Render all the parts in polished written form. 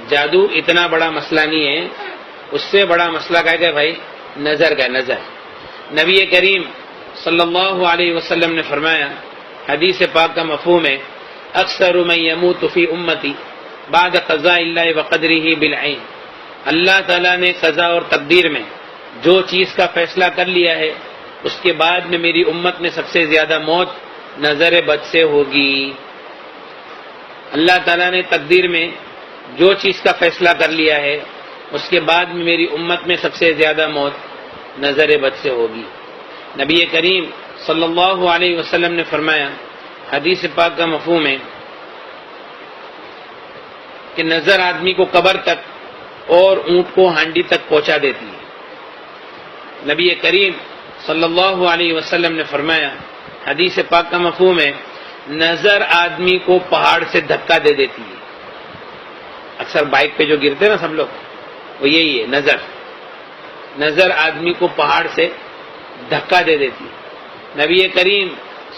جادو اتنا بڑا مسئلہ نہیں ہے، اس سے بڑا مسئلہ کیا ہے بھائی؟ نظر کا نظر۔ نبی کریم صلی اللہ علیہ وسلم نے فرمایا، حدیث پاک کا مفہوم ہے، اکثر من یموت فی امتی بعد قضاء اللہ وقدرہ بالعین، اللہ تعالیٰ نے قضا اور تقدیر میں جو چیز کا فیصلہ کر لیا ہے اس کے بعد میں میری امت میں سب سے زیادہ موت نظر بد سے ہوگی۔ اللہ تعالیٰ نے تقدیر میں جو چیز کا فیصلہ کر لیا ہے اس کے بعد میں میری امت میں سب سے زیادہ موت نظر بد سے ہوگی۔ نبی کریم صلی اللہ علیہ وسلم نے فرمایا، حدیث پاک کا مفہوم ہے کہ نظر آدمی کو قبر تک اور اونٹ کو ہانڈی تک پہنچا دیتی ہے۔ نبی کریم صلی اللہ علیہ وسلم نے فرمایا، حدیث پاک کا مفہوم ہے، نظر آدمی کو پہاڑ سے دھکا دے دیتی ہے۔ اکثر بائک پہ جو گرتے ہیں نا سب لوگ، وہ یہی ہے، نظر آدمی کو پہاڑ سے دھکا دے دیتی ہے۔ نبی کریم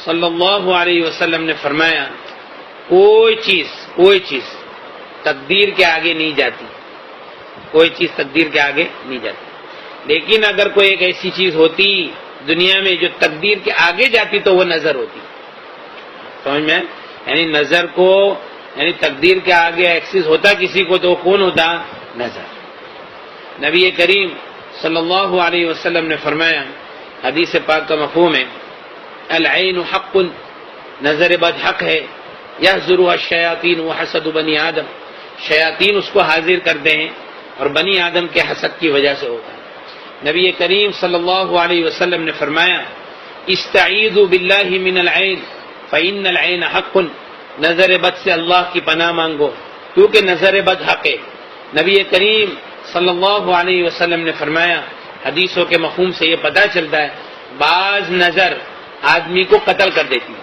صلی اللہ علیہ وسلم نے فرمایا، کوئی چیز تقدیر کے آگے نہیں جاتی، کوئی چیز تقدیر کے آگے نہیں جاتی، لیکن اگر کوئی ایک ایسی چیز ہوتی دنیا میں جو تقدیر کے آگے جاتی تو وہ نظر ہوتی۔ سمجھ میں؟ یعنی نظر کو، یعنی تقدیر کے آگے ایکسس ہوتا کسی کو تو وہ کون ہوتا؟ نظر۔ نبی کریم صلی اللہ علیہ وسلم نے فرمایا، حدیث پاک کا مفہوم ہے، العین حق، نظر بد حق ہے، یحضرها الشیاطین وحسد بنی آدم، شیاطین اس کو حاضر کرتے ہیں اور بنی آدم کے حسد کی وجہ سے ہوتا ہے۔ نبی کریم صلی اللہ علیہ وسلم نے فرمایا، استعیذوا باللہ من العین فإن العین حق، نظر بد سے اللہ کی پناہ مانگو کیونکہ نظر بد حق ہے۔ نبی کریم صلی اللہ علیہ وسلم نے فرمایا، حدیثوں کے مفہوم سے یہ پتہ چلتا ہے، بعض نظر آدمی کو قتل کر دیتی ہے،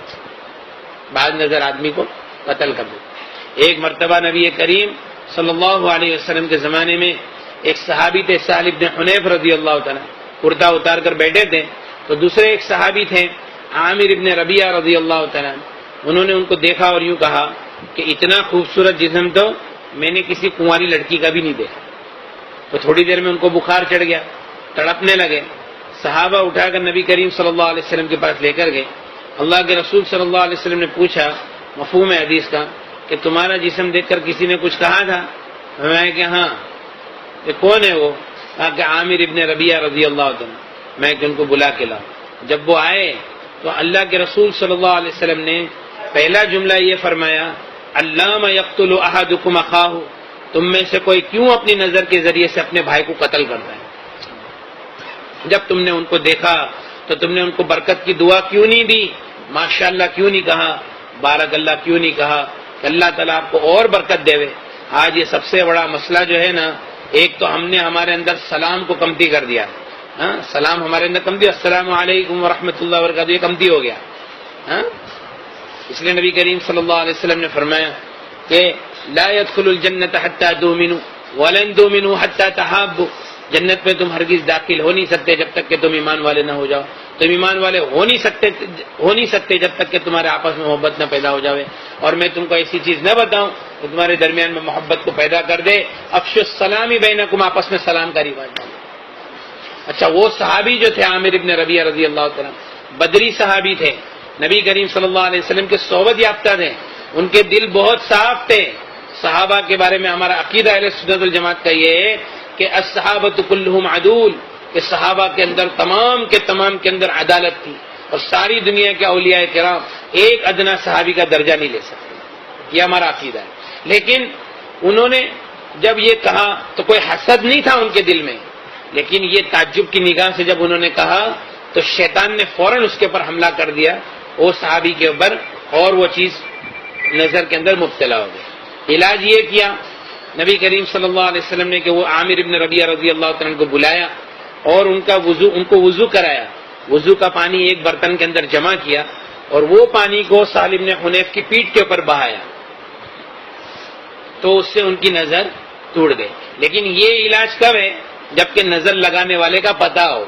بعض نظر آدمی کو قتل کر دیتی ہے۔ ایک مرتبہ نبی کریم صلی اللہ علیہ وسلم کے زمانے میں ایک صحابی تھے، سہل بن حنیف رضی اللہ تعالیٰ، کرتا اتار کر بیٹھے تھے، تو دوسرے ایک صحابی تھے عامر بن ربیعہ رضی اللہ تعالیٰ، انہوں نے ان کو دیکھا اور یوں کہا کہ اتنا خوبصورت جسم تو میں نے کسی کنواری لڑکی کا بھی نہیں دیکھا۔ تو تھوڑی دیر میں ان کو بخار چڑھ گیا، تڑپنے لگے، صحابہ اٹھا کر نبی کریم صلی اللہ علیہ وسلم کے پاس لے کر گئے۔ اللہ کے رسول صلی اللہ علیہ وسلم نے پوچھا، مفہوم ہے حدیث کا، کہ تمہارا جسم دیکھ کر کسی نے کچھ کہا تھا؟ میں کہ ہاں۔ کہ کون ہے وہ؟ کہا کہ عامر ابن ربیعہ رضی اللہ عنہ۔ میں کہ ان کو بلا کے لاؤ۔ جب وہ آئے تو اللہ کے رسول صلی اللہ علیہ وسلم نے پہلا جملہ یہ فرمایا، علام یقتل احدکم اخاہ، تم میں سے کوئی کیوں اپنی نظر کے ذریعے سے اپنے بھائی کو قتل کرتا ہے؟ جب تم نے ان کو دیکھا تو تم نے ان کو برکت کی دعا کیوں نہیں دی؟ ماشاءاللہ کیوں نہیں کہا؟ بارک اللہ کیوں نہیں کہا؟ کہ اللہ تعالیٰ آپ کو اور برکت دے۔ آج یہ سب سے بڑا مسئلہ جو ہے نا، ایک تو ہم نے ہمارے اندر سلام کو کمتی کر دیا، ہاں، سلام ہمارے اندر کم دیا، السلام علیکم ورحمۃ اللہ وبرکاتہ، یہ کمتی ہو گیا، ہاں۔ اس لیے نبی کریم صلی اللہ علیہ وسلم نے فرمایا کہ لا يدخل الجنت حتى تؤمنوا ولن تؤمنوا حتى تحابوا، جنت میں تم ہرگز داخل ہو نہیں سکتے جب تک کہ تم ایمان والے نہ ہو جاؤ، تم ایمان والے ہو نہیں سکتے جب تک کہ تمہارے آپس میں محبت نہ پیدا ہو جاوے، اور میں تم کو ایسی چیز نہ بتاؤں کہ تمہارے درمیان میں محبت کو پیدا کر دے، افشوا السلام بینکم، آپس میں سلام کا رواج ڈالو۔ اچھا، وہ صحابی جو تھے عامر ابن ربیعہ رضی اللہ تعالیٰ، بدری صحابی تھے، نبی کریم صلی اللہ علیہ وسلم کے صحبت یافتہ تھے، ان کے دل بہت صاف تھے۔ صحابہ کے بارے میں ہمارا عقیدہ اہل سنت والجماعت کا یہ ہے کہ الصحابۃ کلھم عدول، کہ صحابہ کے اندر تمام کے اندر عدالت تھی، اور ساری دنیا کے اولیاء کرام ایک ادنا صحابی کا درجہ نہیں لے سکتے، یہ ہمارا عقیدہ ہے۔ لیکن انہوں نے جب یہ کہا تو کوئی حسد نہیں تھا ان کے دل میں، لیکن یہ تعجب کی نگاہ سے جب انہوں نے کہا تو شیطان نے فوراً اس کے اوپر حملہ کر دیا، وہ صحابی کے اوپر، اور وہ چیز نظر کے اندر مبتلا ہو گئی۔ علاج یہ کیا نبی کریم صلی اللہ علیہ وسلم نے کہ وہ عامر ابن ربیعہ رضی اللہ عنہ کو بلایا اور ان کو وضو کرایا، وضو کا پانی ایک برتن کے اندر جمع کیا اور وہ پانی کو سہل بن حنیف کی پیٹھ کے اوپر بہایا، تو اس سے ان کی نظر ٹوٹ گئی۔ لیکن یہ علاج کب ہے؟ جبکہ نظر لگانے والے کا پتہ ہو۔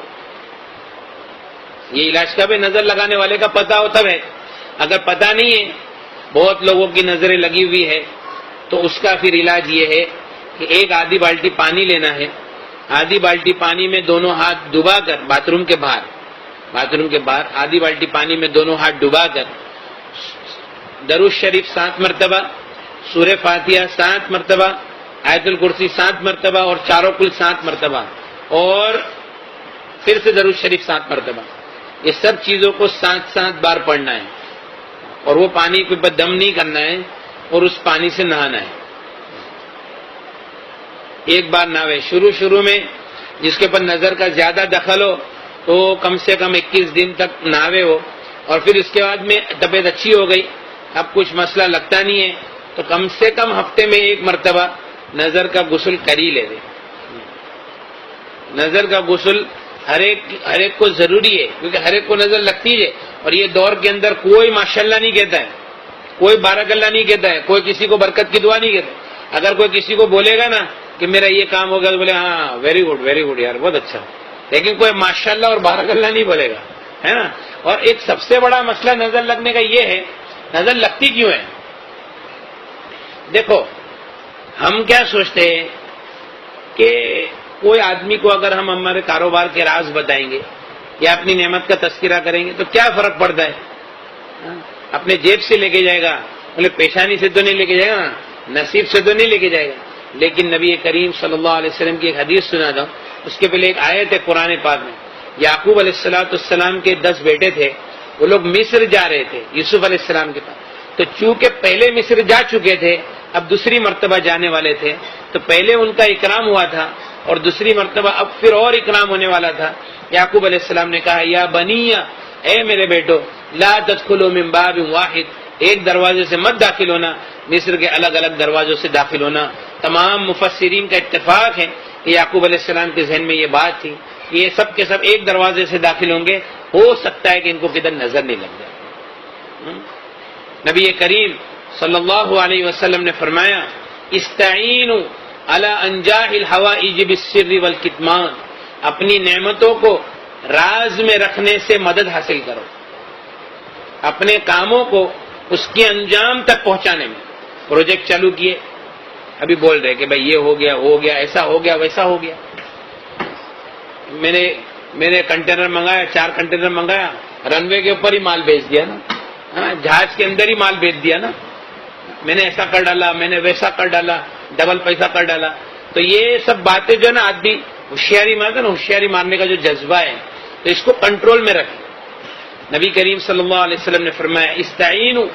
یہ علاج کب ہے؟ نظر لگانے والے کا پتہ ہو تب ہے۔ اگر پتہ نہیں ہے، بہت لوگوں کی نظریں لگی ہوئی ہے، تو اس کا پھر علاج یہ ہے کہ ایک آدھی بالٹی پانی لینا ہے، آدھی بالٹی پانی میں دونوں ہاتھ ڈبا کر باتھ روم کے باہر آدھی بالٹی پانی میں دونوں ہاتھ ڈبا کر درود شریف 7 مرتبہ، سورہ فاتحہ 7 مرتبہ، آیت الکرسی 7 مرتبہ اور چاروں کل 7 مرتبہ، اور پھر سے درود شریف 7 مرتبہ، یہ سب چیزوں کو 7 بار پڑھنا ہے، اور وہ پانی کے اوپر دم نہیں کرنا ہے، اور اس پانی سے نہانا ہے۔ ایک بار نہاوے، شروع میں جس کے اوپر نظر کا زیادہ دخل ہو تو کم سے کم 21 دن تک نہاوے ہو، اور پھر اس کے بعد میں طبیعت اچھی ہو گئی، اب کچھ مسئلہ لگتا نہیں ہے تو کم سے کم ہفتے میں 1 مرتبہ نظر کا غسل کر ہی لے دے۔ نظر کا غسل ہر ایک کو ضروری ہے، کیونکہ ہر ایک کو نظر لگتی ہے، اور یہ دور کے اندر کوئی ماشاءاللہ نہیں کہتا ہے، کوئی بارک اللہ نہیں کہتا ہے، کوئی کسی کو برکت کی دعا نہیں کہتا ہے۔ اگر کوئی کسی کو بولے گا نا کہ میرا یہ کام ہو گیا تو بولے ہاں ویری گڈ یار، بہت اچھا، لیکن کوئی ماشاءاللہ اور بارک اللہ نہیں بولے گا، ہے نا۔ اور ایک سب سے بڑا مسئلہ نظر لگنے کا یہ ہے، نظر لگتی کیوں ہے؟ دیکھو، ہم کیا سوچتے ہیں کہ کوئی آدمی کو اگر ہم ہمارے کاروبار کے راز بتائیں گے یا اپنی نعمت کا تذکرہ کریں گے تو کیا فرق پڑتا ہے؟ اپنے جیب سے لے کے جائے گا، بولے پیشانی سے تو نہیں لے کے جائے گا نا، نصیب سے تو نہیں لے کے جائے گا۔ لیکن نبی کریم صلی اللہ علیہ وسلم کی ایک حدیث سنا دو، اس کے پہلے ایک آیت ہے قرآن پاک میں۔ یعقوب علیہ السلام کے 10 بیٹے تھے، وہ لوگ مصر جا رہے تھے یوسف علیہ السلام کے پاس، تو چونکہ پہلے مصر جا چکے تھے، اب دوسری مرتبہ جانے والے تھے، تو پہلے ان کا اکرام ہوا تھا اور دوسری مرتبہ اب پھر اور اکرام ہونے والا تھا۔ یعقوب علیہ السلام نے کہا یا بنی، اے میرے بیٹو، لا تدخلوا من باب واحد، ایک دروازے سے مت داخل ہونا، مصر کے الگ الگ دروازوں سے داخل ہونا۔ تمام مفسرین کا اتفاق ہے کہ یعقوب علیہ السلام کے ذہن میں یہ بات تھی کہ یہ سب کے سب ایک دروازے سے داخل ہوں گے، ہو سکتا ہے کہ ان کو کدھر نظر نہیں لگ جائے۔ نبی کریم صلی اللہ علیہ وسلم نے فرمایا استعینوا علی انجاح الحوائج بالسر والکتمان، اپنی نعمتوں کو راز میں رکھنے سے مدد حاصل کرو، اپنے کاموں کو اس کے انجام تک پہنچانے میں۔ پروجیکٹ چالو کیے، ابھی بول رہے کہ بھائی یہ ہو گیا، ایسا ہو گیا، ویسا ہو گیا۔ میں نے کنٹینر منگایا، 4 کنٹینر منگایا، رن وے کے اوپر ہی مال بھیج دیا نا، جہاز کے اندر ہی مال بھیج دیا نا، میں نے ایسا کر ڈالا، میں نے ویسا کر ڈالا، ڈبل پیسہ کر ڈالا۔ تو یہ سب باتیں جو ہے نا، آدمی ہوشیاری مارتا نا، ہوشیاری مارنے کا جو جذبہ ہے، تو اس کو کنٹرول میں رکھے۔ نبی کریم صلی اللہ علیہ وسلم نے فرمایا استعینوا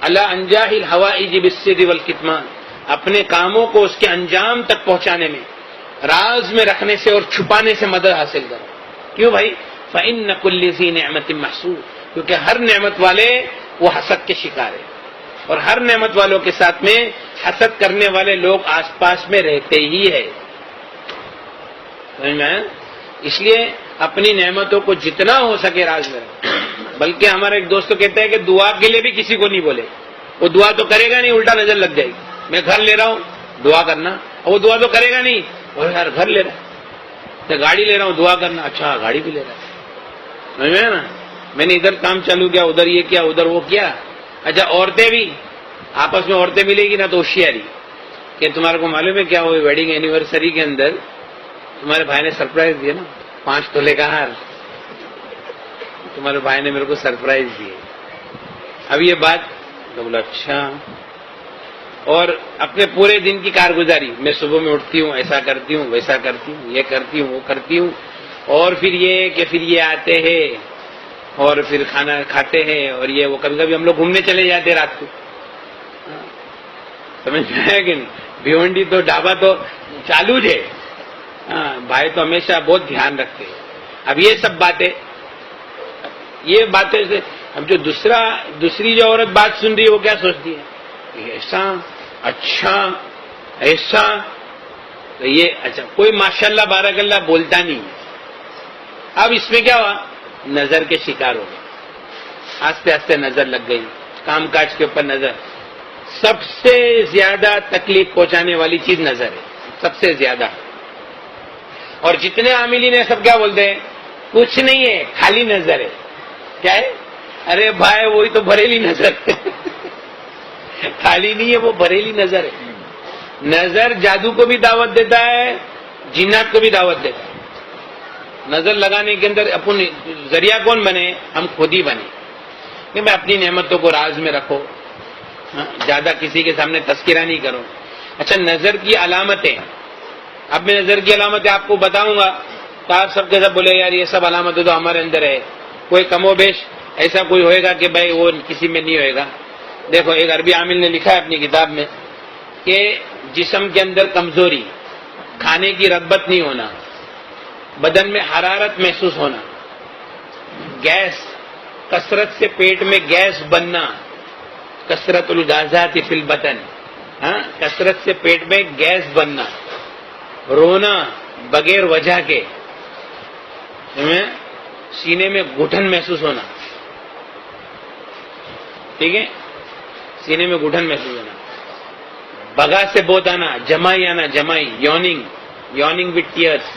علی انجاح الحوائج بالسر والکتمان، اپنے کاموں کو اس کے انجام تک پہنچانے میں، راز میں رکھنے سے اور چھپانے سے مدد حاصل کرو۔ کیوں بھائی؟ فإن كل ذی نعمت محسود، کیونکہ ہر نعمت والے وہ حسد کے شکار ہیں، اور ہر نعمت والوں کے ساتھ میں حسد کرنے والے لوگ آس پاس میں رہتے ہی ہے۔ سمجھ میں آیا؟ اس لیے اپنی نعمتوں کو جتنا ہو سکے راز میں رکھو۔ بلکہ ہمارا ایک دوست تو کہتا ہے کہ دعا کے لیے بھی کسی کو نہیں بولے، وہ دعا تو کرے گا نہیں، الٹا نظر لگ جائے گی۔ میں گھر لے رہا ہوں دعا کرنا، اور وہ دعا تو کرے گا نہیں، وہ یار گھر لے رہا ہے، میں گاڑی لے رہا ہوں دعا کرنا، اچھا گاڑی بھی لے رہا ہے، سمجھ میں نا، میں نے ادھر کام چالو کیا، ادھر یہ کیا، ادھر وہ کیا۔ اچھا عورتیں بھی آپس میں عورتیں ملے گی نا تو ہوشیاری کہ تمہارے کو معلوم ہے کیا ہوئی ویڈنگ اینیورسری کے اندر تمہارے بھائی نے سرپرائز دیا نا، 5 تولے کا ہار تمہارے بھائی نے میرے کو سرپرائز دیے۔ اب یہ بات تو بولا اچھا، اور اپنے پورے دن کی کارگزاری، میں صبح میں اٹھتی ہوں، ایسا کرتی ہوں، ویسا کرتی ہوں، یہ کرتی ہوں، وہ کرتی ہوں، اور پھر یہ آتے ہیں اور پھر کھانا کھاتے ہیں، اور یہ وہ کبھی کبھی ہم لوگ گھومنے چلے جاتے ہیں رات کو، سمجھ میں آیا کہ نہیں؟ بھیونڈی تو ڈھابا تو چالو ہے، بھائی تو ہمیشہ بہت دھیان رکھتے ہیں۔ اب یہ سب باتیں سے اب جو دوسری جو عورت بات سن رہی ہے وہ کیا سوچتی ہے؟ ایسا، اچھا ایسا، تو یہ اچھا کوئی ماشاءاللہ بارک اللہ بولتا نہیں ہے۔ اب اس میں کیا ہوا؟ نظر کے شکار ہو گئے، آستے آستے نظر لگ گئی، کام کاج کے اوپر نظر۔ سب سے زیادہ تکلیف پہنچانے والی چیز نظر ہے، سب سے زیادہ۔ اور جتنے عاملین ہیں سب کیا بولتے ہیں؟ کچھ نہیں ہے، خالی نظر ہے۔ کیا ہے؟ ارے بھائی وہی تو بریلی نظر ہے، خالی نہیں ہے، وہ بریلی نظر ہے۔ نظر جادو کو بھی دعوت دیتا ہے، جنات کو بھی دعوت دیتا ہے۔ نظر لگانے کے اندر اپن ذریعہ کون بنے؟ ہم خود ہی بنے کہ میں اپنی نعمتوں کو راز میں رکھو، زیادہ کسی کے سامنے تذکرہ نہیں کرو۔ اچھا، نظر کی علامتیں، اب میں نظر کی علامتیں آپ کو بتاؤں گا تو آپ سب کے سب بولے یار یہ سب علامتیں تو ہمارے اندر ہے، کوئی کم و بیش ایسا کوئی ہوئے گا کہ بھائی وہ کسی میں نہیں ہوئے گا۔ دیکھو، ایک عربی عامل نے لکھا ہے اپنی کتاب میں کہ جسم کے اندر کمزوری، کھانے کی رغبت نہیں ہونا، بدن میں حرارت محسوس ہونا، گیس، کثرت سے پیٹ میں گیس بننا، کثرت الغازات فی البطن، کثرت سے پیٹ میں گیس بننا، رونا بغیر وجہ کے، سینے میں گھٹن محسوس ہونا، ٹھیک ہے، سینے میں گھٹن محسوس ہونا، بگا سے بہت آنا، جمائی آنا، جمائی، یوننگ وتھ ٹیئرس،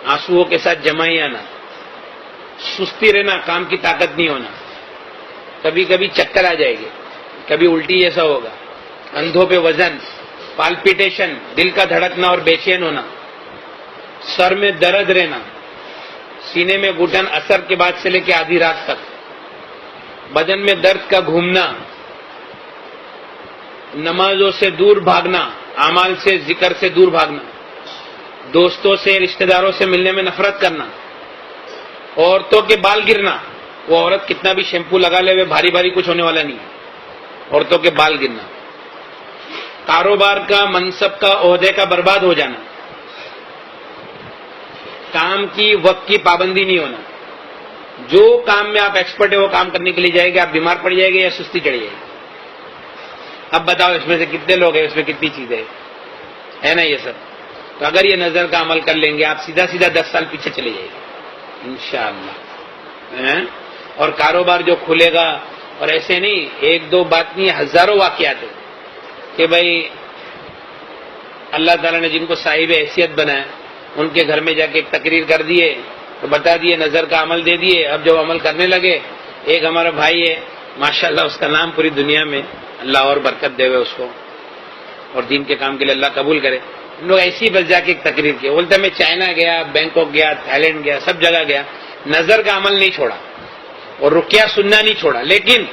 آنسوؤں کے ساتھ جمائی آنا، سستی رہنا، کام کی طاقت نہیں ہونا، کبھی کبھی چکر آ جائے گی، کبھی الٹی جیسا ہوگا، اندھوں پہ وزن، پالپیٹیشن، دل کا دھڑکنا اور بے چین ہونا، سر میں درد رہنا، سینے میں گھٹن عصر کے بعد سے لے کے آدھی رات تک، بدن میں درد کا گھومنا، نمازوں سے دور بھاگنا، اعمال سے، ذکر سے دور بھاگنا، دوستوں سے، رشتہ داروں سے ملنے میں نفرت کرنا، عورتوں کے بال گرنا، وہ عورت کتنا بھی شیمپو لگا لے ہوئے بھاری بھاری کچھ ہونے والا نہیں، عورتوں کے بال گرنا، کاروبار کا، منصب کا، عہدے کا برباد ہو جانا، کام کی، وقت کی پابندی نہیں ہونا، جو کام میں آپ ایکسپرٹ ہے وہ کام کرنے کے لیے جائے گے، آپ بیمار پڑ جائے گے یا سستی چڑھ جائے گی۔ اب بتاؤ اس میں سے کتنے لوگ ہیں، اس میں کتنی چیزیں ہے نا یہ سب۔ تو اگر یہ نظر کا عمل کر لیں گے آپ، سیدھا سیدھا 10 سال پیچھے چلے جائے گے انشاءاللہ۔ اور کاروبار جو کھلے گا، اور ایسے نہیں ایک دو بات نہیں، ہزاروں واقعات ہیں کہ بھائی اللہ تعالیٰ نے جن کو صاحب حیثیت بنایا ان کے گھر میں جا کے ایک تقریر کر دیے تو بتا دیے، نظر کا عمل دے دیے، اب جب عمل کرنے لگے، ایک ہمارا بھائی ہے ماشاءاللہ، اس کا نام پوری دنیا میں، اللہ اور برکت دے اس کو اور دین کے کام کے لیے اللہ قبول کرے۔ ہم لوگ ایسی بس جا کے ایک تقریر کی، بولتا میں چائنا گیا، بینکاک گیا، تھائی لینڈ گیا، سب جگہ گیا، نظر کا عمل نہیں چھوڑا اور رقیہ سننا نہیں چھوڑا، لیکن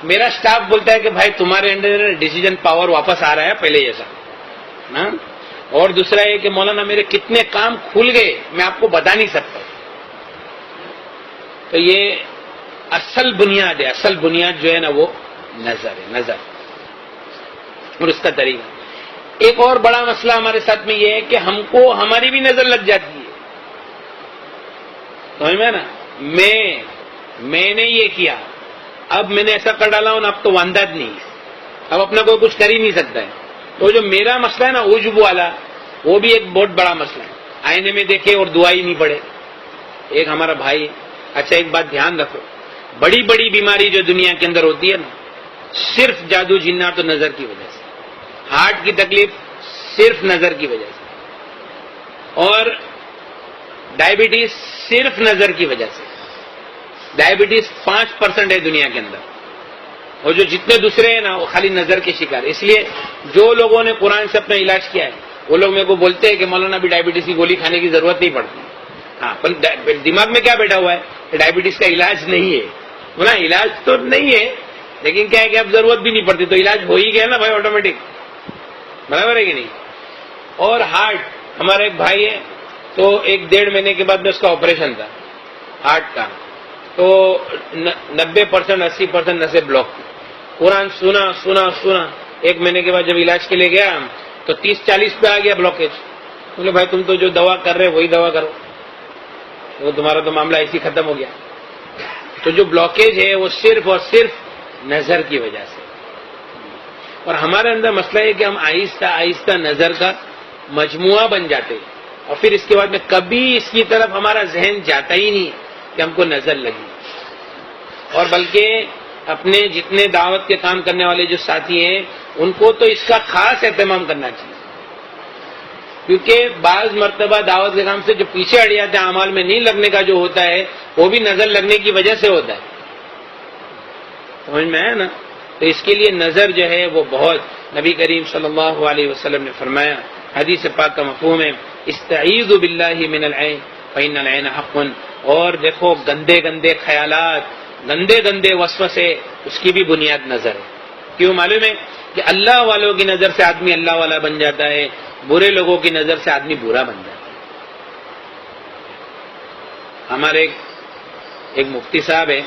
میرا سٹاف بولتا ہے کہ بھائی تمہارے انڈر ڈیسیجن پاور واپس آ رہا ہے پہلے جیسا نا۔ اور دوسرا یہ کہ مولانا میرے کتنے کام کھل گئے میں آپ کو بتا نہیں سکتا۔ تو یہ اصل بنیاد ہے، اصل بنیاد جو ہے نا وہ نظر ہے، نظر اور اس کا طریقہ۔ ایک اور بڑا مسئلہ ہمارے ساتھ میں یہ ہے کہ ہم کو ہماری بھی نظر لگ جاتی ہے، سمجھ میں نا، میں نے یہ کیا، اب میں نے ایسا کر ڈالا ہوں، اب تو واندات نہیں ہے، اب اپنا کوئی کچھ کر ہی نہیں سکتا ہے۔ تو جو میرا مسئلہ ہے نا عجب والا، وہ بھی ایک بہت بڑا مسئلہ ہے، آئینے میں دیکھے اور دعا ہی نہیں پڑے۔ ایک ہمارا بھائی ہے، اچھا ایک بات دھیان رکھو، بڑی بڑی بیماری جو دنیا کے اندر ہوتی ہے نا، صرف جادو جنات و نظر کی وجہ سے، ہارٹ کی تکلیف صرف نظر کی وجہ سے، اور ڈائبٹیز صرف نظر کی وجہ سے۔ ڈائبٹیز 5% ہے دنیا کے اندر، اور جو جتنے دوسرے ہیں نا وہ خالی نظر کے شکار۔ اس لیے جو لوگوں نے قرآن سے اپنا علاج کیا ہے وہ لوگ میرے کو بولتے ہیں کہ مولانا بھی ڈائبٹیز کی گولی کھانے کی ضرورت نہیں پڑتی۔ ہاں، پر دماغ میں کیا بیٹھا ہوا ہے کہ ڈائبٹیز کا علاج نہیں ہے، بولا علاج تو نہیں ہے لیکن کیا ہے کہ اب ضرورت بھی نہیں پڑتی، تو علاج ہو ہی گیا نا بھائی آٹومیٹک، برابر ہے کہ نہیں۔ اور ہارٹ، ہمارا ایک بھائی ہے تو 1-1.5 مہینے کے بعد میں اس کا آپریشن تھا ہارٹ کا، تو 90% 80% نسیں بلاک تھی۔ قرآن سنا 1 مہینے کے بعد جب علاج کے لیے گیا تو 30-40 پہ آ گیا بلاکیج۔ بولے بھائی تم تو جو دوا کر رہے وہی دوا کرو، وہ تمہارا تو معاملہ ایسے ختم ہو گیا۔ تو جو بلاکیج ہے وہ صرف اور صرف نظر کی وجہ سے۔ اور ہمارے اندر مسئلہ ہے کہ ہم آہستہ آہستہ نظر کا مجموعہ بن جاتے ہیں، اور پھر اس کے بعد میں کبھی اس کی طرف ہمارا ذہن جاتا ہی نہیں کہ ہم کو نظر لگی۔ اور بلکہ اپنے جتنے دعوت کے کام کرنے والے جو ساتھی ہیں ان کو تو اس کا خاص اہتمام کرنا چاہیے، کیونکہ بعض مرتبہ دعوت کے کام سے جو پیچھے ہٹ جاتے ہیں، اعمال میں نہیں لگنے کا جو ہوتا ہے وہ بھی نظر لگنے کی وجہ سے ہوتا ہے، سمجھ میں ہے نا۔ تو اس کے لیے نظر جو ہے وہ بہت، نبی کریم صلی اللہ علیہ وسلم نے فرمایا، حدیث پاک کا مفہوم ہے استعیذوا باللہ من العین فإن العین حق، اور دیکھو گندے گندے خیالات، گندے گندے وسوسے، اس کی بھی بنیاد نظر ہے۔ کیوں معلوم ہے کہ اللہ والوں کی نظر سے آدمی اللہ والا بن جاتا ہے، برے لوگوں کی نظر سے آدمی برا بن جاتا ہے۔ ہمارے ایک مفتی صاحب ہے،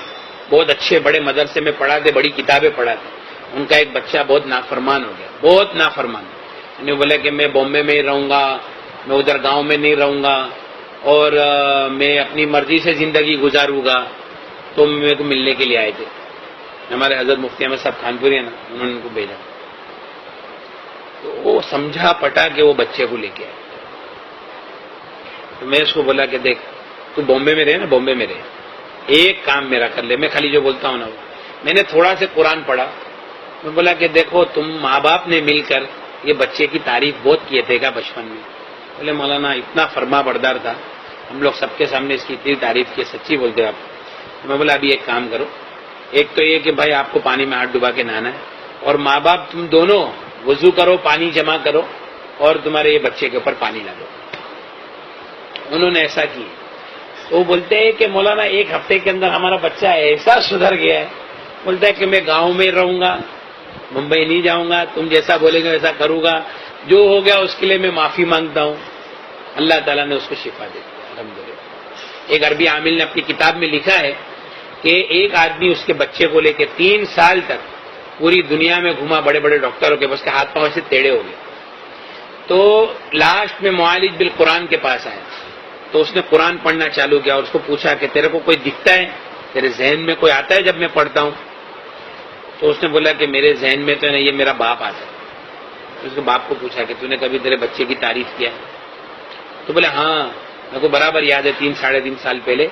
بہت اچھے بڑے مدرسے میں پڑھاتے، بڑی کتابیں پڑھاتے، ان کا ایک بچہ بہت نافرمان ہو گیا، بہت نافرمان۔ انہوں نے بولا کہ میں بامبے میں ہی رہوں گا، میں ادھر گاؤں میں نہیں رہوں گا، اور میں اپنی مرضی سے زندگی گزاروں گا۔ تو میرے کو ملنے کے لیے آئے تھے ہمارے حضرت مفتی احمد صاحب خانپوری ہیں نا، انہوں نے ان کو بھیجا، تو وہ سمجھا پٹا کہ وہ بچے کو لے کے آئے۔ تو میں اس کو بولا کہ دیکھ تو بامبے میں رہے نا، بامبے میں رہے، ایک کام میرا کر لے، میں خالی جو بولتا ہوں نا، میں نے تھوڑا سے قرآن پڑھا، میں بولا کہ دیکھو تم ماں باپ نے مل کر یہ بچے کی تعریف بہت کیے تھے کیا بچپن میں؟ بولے مولانا اتنا فرما بردار تھا، ہم لوگ سب کے سامنے اس کی اتنی تعریف کی، سچی بولتے آپ؟ میں بولا ابھی ایک کام کرو، ایک تو یہ کہ بھائی آپ کو پانی میں ہاتھ ڈبا کے نہانا ہے، اور ماں باپ تم دونوں وضو کرو، پانی جمع کرو، اور تمہارے یہ بچے کے اوپر پانی ڈالو۔ انہوں نے ایسا کیا۔ وہ بولتے ہیں کہ مولانا ایک ہفتے کے اندر ہمارا بچہ ایسا سدھر گیا ہے، بولتا ہے کہ میں گاؤں میں رہوں گا، ممبئی نہیں جاؤں گا، تم جیسا بولے گا ویسا کروں گا، جو ہو گیا اس کے لیے میں معافی مانگتا ہوں۔ اللہ تعالیٰ نے اس کو شفا دے دیا الحمدللہ۔ ایک عربی عامل نے اپنی کتاب میں لکھا ہے کہ ایک آدمی اس کے بچے کو لے کے 3 سال تک پوری دنیا میں گھوما، بڑے بڑے ڈاکٹروں کے پاس، کے ہاتھ پاؤں سے ٹیڑھے ہو گئے، تو لاسٹ میں معالج بالقرآن کے پاس آیا، تو اس نے قرآن پڑھنا چالو کیا، اور اس کو پوچھا کہ تیرے کو کوئی دکھتا ہے، تیرے ذہن میں کوئی آتا ہے جب میں پڑھتا ہوں؟ تو اس نے بولا کہ میرے ذہن میں تو نہیں، یہ میرا باپ آتا ہے۔ اس کے باپ کو پوچھا کہ تو نے کبھی تیرے بچے کی تعریف کیا ہے؟ تو بولے ہاں، میرے کو برابر یاد ہے، 3 ساڑھے 3 سال پہلے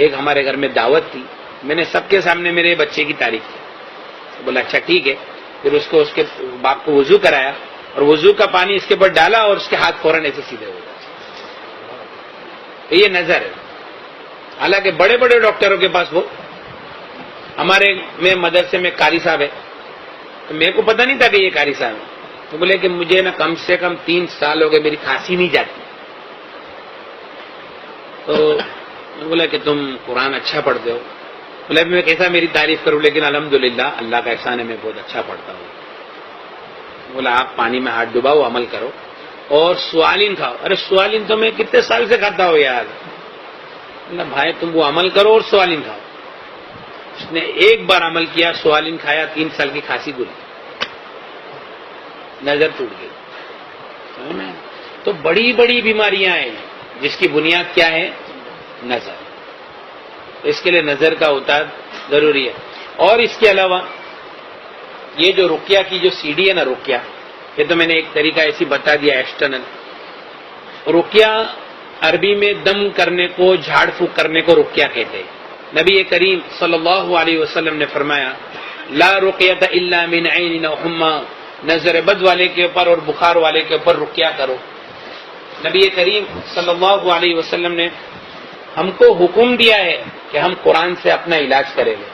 ایک ہمارے گھر میں دعوت تھی، میں نے سب کے سامنے میرے بچے کی تعریف کی۔ تو بولا اچھا ٹھیک ہے، پھر اس کو اس کے باپ کو وضو کرایا، اور وضو کا پانی اس کے اوپر ڈالا، اور اس کے ہاتھ فوراً ایسے سیدھے ہو گئے۔ یہ نظر ہے۔ حالانکہ بڑے بڑے ڈاکٹروں کے پاس، وہ ہمارے میں مدرسے میں قاری صاحب ہے، تو میرے کو پتہ نہیں تھا کہ یہ قاری صاحب ہے، تو بولے کہ مجھے نا کم سے کم 3 سال ہو گئے میری کھانسی نہیں جاتی۔ تو میں بولا کہ تم قرآن اچھا پڑھتے ہو؟ بولا میں کیسا میری تعریف کروں، لیکن الحمدللہ اللہ کا احسان ہے میں بہت اچھا پڑھتا ہوں۔ بولا آپ پانی میں ہاتھ ڈباؤ، عمل کرو، اور سوالین کھاؤ۔ ارے سوالین تو میں کتنے سال سے کھاتا ہوں یار۔ بولا بھائی تم وہ عمل کرو اور سوالین کھاؤ۔ اس نے ایک بار عمل کیا، سوالین کھایا، 3 سال کی کھانسی گلی، نظر ٹوٹ گئی۔ تو بڑی بڑی بیماریاں ہیں جس کی بنیاد کیا ہے؟ نظر۔ اس کے لیے نظر کا اتار ضروری ہے۔ اور اس کے علاوہ یہ جو رقیہ کی جو سیڑھی ہے نا، رقیہ، یہ تو میں نے ایک طریقہ ایسی بتا دیا ایکسٹرنل۔ رقیہ عربی میں دم کرنے کو، جھاڑ پھونک کرنے کو رقیہ کہتے ہیں۔ نبی کریم صلی اللہ علیہ وسلم نے فرمایا لا رقیۃ الا من عین او حمى، نظر بد والے کے اوپر اور بخار والے کے اوپر رقیہ کرو۔ نبی کریم صلی اللہ علیہ وسلم نے ہم کو حکم دیا ہے کہ ہم قرآن سے اپنا علاج کریں گے۔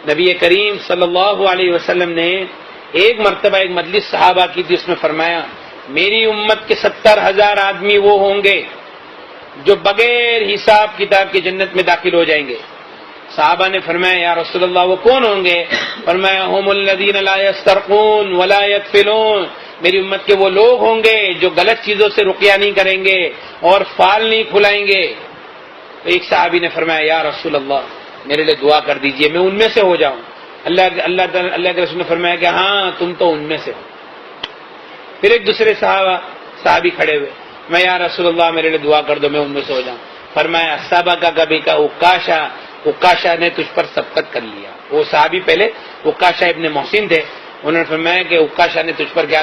نبی کریم صلی اللہ علیہ وسلم نے ایک مرتبہ ایک مجلس صحابہ کی تھی، اس میں فرمایا میری امت کے 70,000 آدمی وہ ہوں گے جو بغیر حساب کتاب کی جنت میں داخل ہو جائیں گے۔ صحابہ نے فرمایا یا رسول اللہ وہ کون ہوں گے؟ فرمایا هم الذین لا یسترقون ولا یدفلون، میری امت کے وہ لوگ ہوں گے جو غلط چیزوں سے رقیہ نہیں کریں گے اور فال نہیں کھلائیں گے۔ تو ایک صحابی نے فرمایا یا رسول اللہ میرے لیے دعا کر دیجئے میں ان میں سے ہو جاؤں۔ اللہ کے رسول نے فرمایا کہ ہاں تم تو ان میں سے ہو۔ پھر ایک دوسرے صحابی کھڑے ہوئے، میں یا رسول اللہ میرے لیے دعا کر دو میں ان میں سے ہو جاؤں۔ فرمایا سبقک بک عکاشہ، عکاشہ نے تجھ پر سبقت کر لیا۔ وہ صحابی پہلے عکاشہ ابن محسن تھے، انہوں نے فرمایا کہ عکاشہ نے تجھ پر کیا